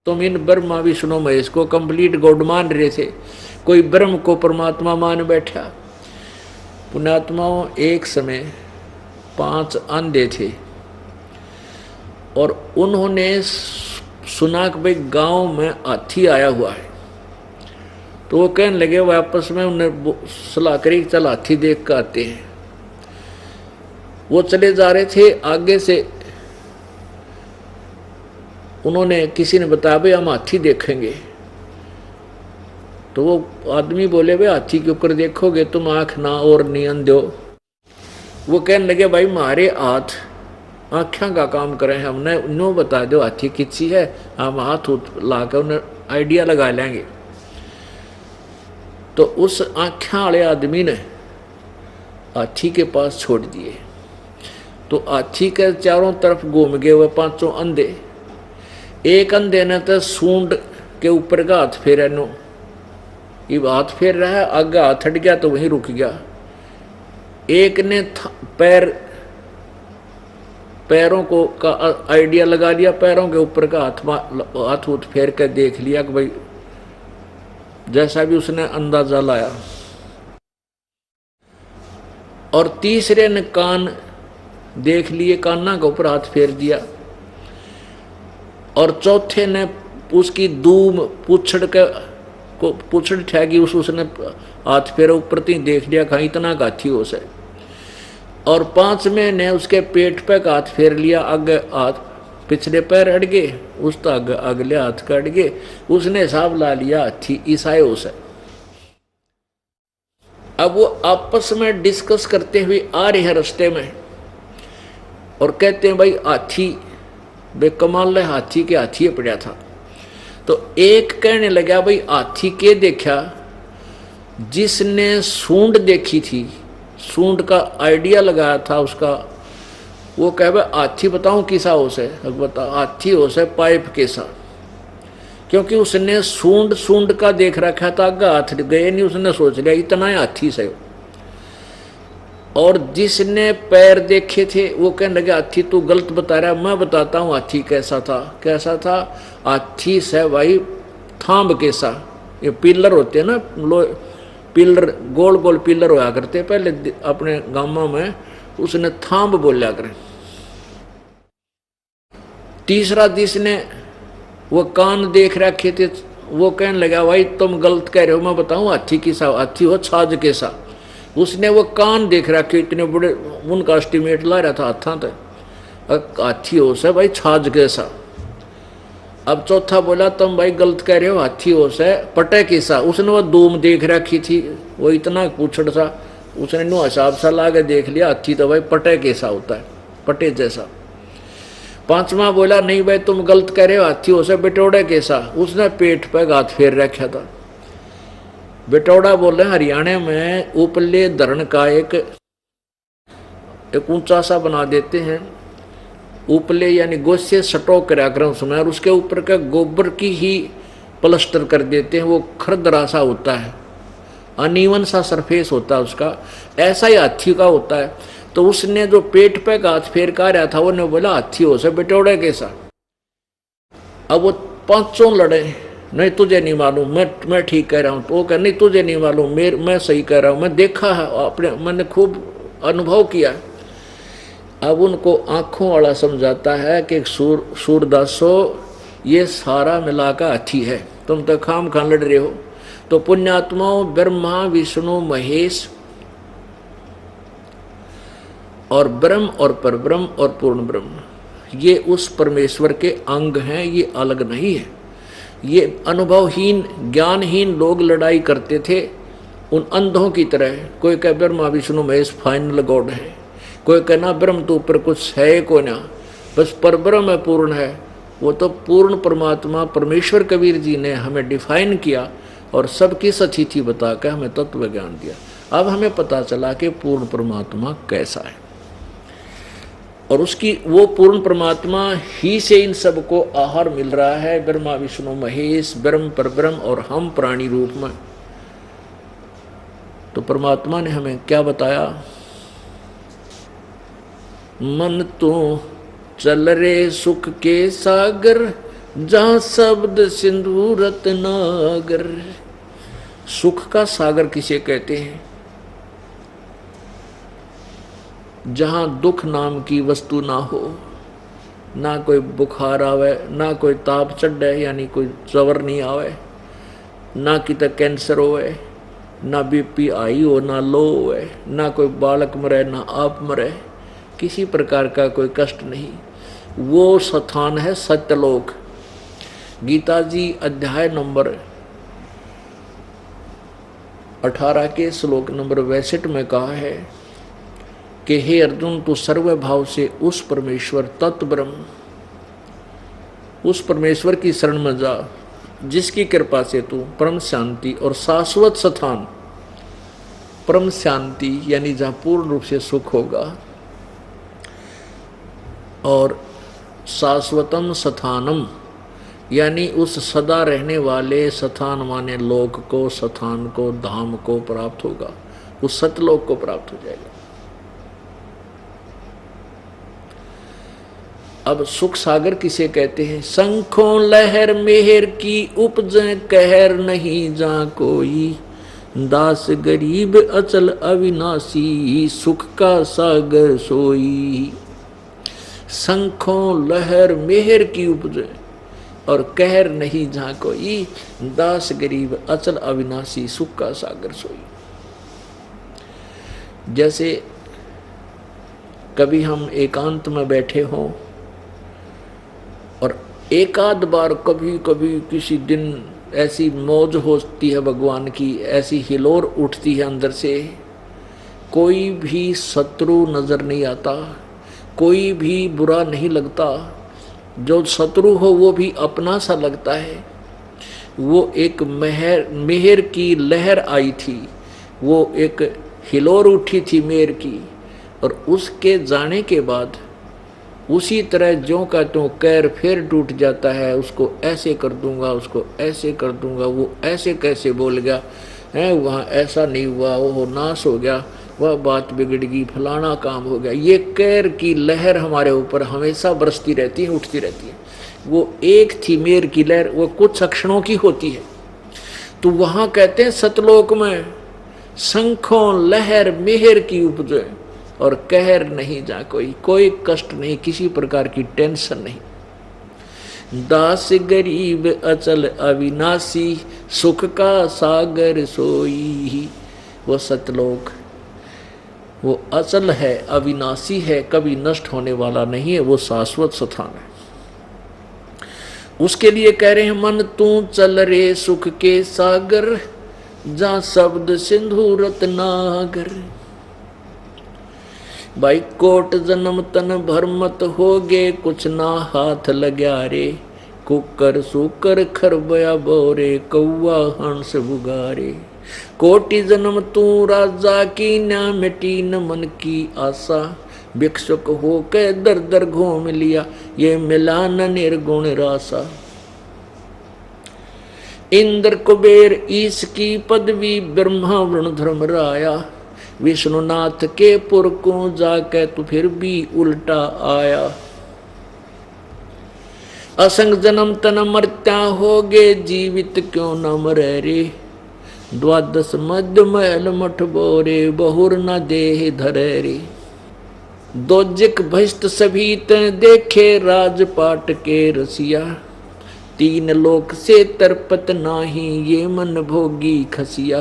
तुम इन ब्रह्मा विष्णु महेश को complete God मान रहे थे, कोई ब्रह्म को परमात्मा मान बैठा। पुण्यात्माओं, एक समय 5 अंधे थे और उन्होंने सुना कि भाई गांव में हाथी आया हुआ है। तो वो कहने लगे, वो आपस में उन्हें सलाह करी, चल हाथी देख कर आते हैं। वो चले जा रहे थे, आगे से उन्होंने किसी ने बताया भाई हम हाथी देखेंगे। तो वो आदमी बोले, भाई हाथी के ऊपर देखोगे तुम आंख ना और नियन दो। वो कहने लगे, भाई हमारे हाथ आँखों का काम करें, हमने नो बता दो हाथी किसी है, हम हाथ ला कर उन्हें आइडिया लगा लेंगे। तो उस आँखों वाले आदमी ने हाथी के पास छोड़ दिए। तो हाथी के चारों तरफ घूम गए हुए 5 अंधे। एक अंधे ने तो सूंड के ऊपर का हाथ फेरा, नो ये हाथ फेर रहा है, आगे हाथ हट गया तो वहीं रुक गया। एक ने पैरों को का आइडिया लगा लिया, पैरों के ऊपर का हाथ फेर कर देख लिया कि भाई जैसा भी उसने अंदाजा लाया। और तीसरे ने कान देख लिए, काना के ऊपर हाथ फेर दिया। और चौथे ने उसकी दूम पूछड़ ठहगी, उसने हाथ फेरा ऊपर तीन देख लिया, कहीं इतना गाथी हो से। और 5वें ने उसके पेट पे हाथ फेर लिया, आगे हाथ पिछले पैर अड़ गए, उस तक अगले हाथ का अड़ गए। उसने हिसाब ला लिया हाथी ईसाई हो से। अब वो आपस में डिस्कस करते हुए आ रहे हैं रास्ते में और कहते हैं, भाई हाथी बेकमाल है, हाथी के हाथी पड़ा था। तो एक कहने लगा, भाई हाथी के देखा, जिसने सूंड देखी थी, सूंड का आइडिया लगाया था उसका, वो कहे भाई हाथी बताऊं किसा हो से, बता हाथी हो से पाइप कैसा, क्योंकि उसने सूंड का देख रखा था, आगे हाथ गए नहीं, उसने सोच लिया इतना ही हाथी से। और जिसने पैर देखे थे वो कहने लगे, हाथी तू गलत बता रहा, मैं बताता हूँ हाथी कैसा था। कैसा था? हाथी से भाई थांब कैसा, ये पिलर होते हैं ना, पिलर गोल गोल पिलर होया करते पहले अपने गांवों में, उसने थांब बोलिया करें। तीसरा जिसने वो कान देख रखे थे वो कहने लगा, भाई तुम गलत कह रहे हो, मैं बताऊं हाथी किसा, हाथी हो छाज कैसा। उसने वो कान देख रखे इतने बड़े, उनका एस्टिमेट ला रहा था हाथा तक, हाथी हो से भाई छाज कैसा। अब चौथा बोला, तुम भाई गलत कह रहे हो, हाथी हो से पटे कैसा। उसने वो दूम देख रखी थी, वो इतना पूछड़ सा, उसने नो हिसाब सा ला के देख लिया, हाथी तो भाई पटे कैसा होता है, पटे जैसा। 5वां बोला, नहीं भाई तुम गलत कह रहे हो, हाथी हो से बेटोड़े कैसा। उसने पेट पे हाथ फेर रखा था। बेटौड़ा बोले हरियाणा में उपले धरण का एक ऊंचा सा बना देते हैं, उपले यानी गोसे सटो करा कर उसमें, और उसके ऊपर का गोबर की ही प्लास्टर कर देते हैं। वो खरदरा सा होता है, अनइवन सा सरफेस होता है उसका, ऐसा ही हाथी का होता है। तो उसने जो पेट पे हाथ फेर का रहा था, वो बोला हाथी हो से बेटौड़ा कैसा। अब वो 5 लड़े, नहीं तुझे नहीं मालूम, मैं ठीक कह रहा हूँ। तो वो कह, नहीं तुझे नहीं मालूम, मैं सही कह रहा हूँ, मैं देखा है, अपने मैंने खूब अनुभव किया। अब उनको आंखों वाला समझाता है कि सूरदासो ये सारा मिला का हाथी है, तुम तो खाम खान लड़ रहे हो। तो पुण्यात्माओं, ब्रह्मा विष्णु महेश और ब्रह्म और परब्रह्म और पूर्ण ब्रह्म, ये उस परमेश्वर के अंग हैं, ये अलग नहीं है। ये अनुभवहीन ज्ञानहीन लोग लड़ाई करते थे उन अंधों की तरह। कोई कहे ब्रह्मा विष्णु महेश फाइनल गॉड है, कोई कहना ब्रह्म तो ऊपर कुछ है को ना, बस परब्रह्म है, पूर्ण है। वो तो पूर्ण परमात्मा परमेश्वर कबीर जी ने हमें डिफाइन किया और सबकी सचिथि बता कर हमें तत्व ज्ञान दिया। अब हमें पता चला कि पूर्ण परमात्मा कैसा है, और उसकी वो पूर्ण परमात्मा ही से इन सबको आहार मिल रहा है। ब्रह्मा विष्णु महेश, ब्रह्म परब्रह्म और हम प्राणी रूप में। तो परमात्मा ने हमें क्या बताया? मन तो चल रे सुख के सागर, जहां शब्द सिंधु रत्नागर। सुख का सागर किसे कहते हैं? जहां दुख नाम की वस्तु ना हो, ना कोई बुखार आवे, ना कोई ताप चढ़े यानी कोई जवर नहीं आवे, ना किते कैंसर होवे, ना बीपी हाई हो, ना लो होवे, ना कोई बालक मरे, ना आप मरे, किसी प्रकार का कोई कष्ट नहीं। वो स्थान है सत्यलोक। गीता जी अध्याय नंबर 18 के श्लोक नंबर 62 में कहा है कि हे अर्जुन, तू सर्व भाव से उस परमेश्वर तत्व ब्रह्म, उस परमेश्वर की शरण में जा जिसकी कृपा से तू परम शांति और शाश्वत स्थान, परम शांति यानी जहाँ पूर्ण रूप से सुख होगा, और शाश्वतम स्थानम यानी उस सदा रहने वाले स्थान माने लोक को, स्थान को, धाम को प्राप्त होगा, उस सतलोक को प्राप्त हो जाएगा। अब सुख सागर किसे कहते हैं? शंखों लहर मेहर की उपज कहर नहीं जा कोई, दास गरीब अचल अविनाशी सुख का सागर सोई। शंखों लहर मेहर की उपज और कहर नहीं जहाँ कोई, दास गरीब अचल अविनाशी सुख का सागर सोई। जैसे कभी हम एकांत में बैठे हों और एक आध बार कभी कभी किसी दिन ऐसी मौज होती है भगवान की, ऐसी हिलोर उठती है अंदर से, कोई भी शत्रु नजर नहीं आता, कोई भी बुरा नहीं लगता, जो शत्रु हो वो भी अपना सा लगता है। वो एक मेहर की लहर आई थी, वो एक हिलोर उठी थी मेहर की, और उसके जाने के बाद उसी तरह ज्यों का त्यों कैर फिर टूट जाता है। उसको ऐसे कर दूंगा, उसको ऐसे कर दूंगा, वो ऐसे कैसे बोल गया है, वहाँ ऐसा नहीं हुआ, वो नाश हो गया, वह बात बिगड़ गई, फलाना काम हो गया। ये कैर की लहर हमारे ऊपर हमेशा बरसती रहती है, उठती रहती है। वो एक थी मेर की लहर, वो कुछ क्षणों की होती है। तो वहाँ कहते हैं सतलोक में शंखों लहर मेहर की उपजे और कहर नहीं जा कोई, कोई कष्ट नहीं, किसी प्रकार की टेंशन नहीं। दास गरीब अचल अविनाशी सुख का सागर सोई। वो सतलोक वो अचल है, अविनाशी है, कभी नष्ट होने वाला नहीं है, वो शाश्वत स्थान है। उसके लिए कह रहे हैं मन तू चल रे सुख के सागर, जा शब्द सिंधु रत्नागर। भाई कोट जन्म तन भरमत होगे, कुछ ना हाथ लग्या रे, कुकर सुकर खरबया बोरे, कौआ हंस बुगारे। कोटि जन्म तू राजा की, ना मिटी न मन की आशा, भिक्षुक हो के दर दर घूम लिया, ये मिला न निर्गुण रासा। इंद्र कुबेर ईश की पदवी, ब्रह्मा वरुण धर्म राया, विष्णुनाथ के पुर को जाके तू फिर भी उल्टा आया। असंग जन्म तन मरत्या होगे, जीवित क्यों न मरे रे, द्वादश मध्य महल मठ बोरे, बहुर न देह धरे रे। दोजिक भस्त सभी तन देखे, राजपाट के रसिया, तीन लोक से तरपत नाही, ये मन भोगी खसिया।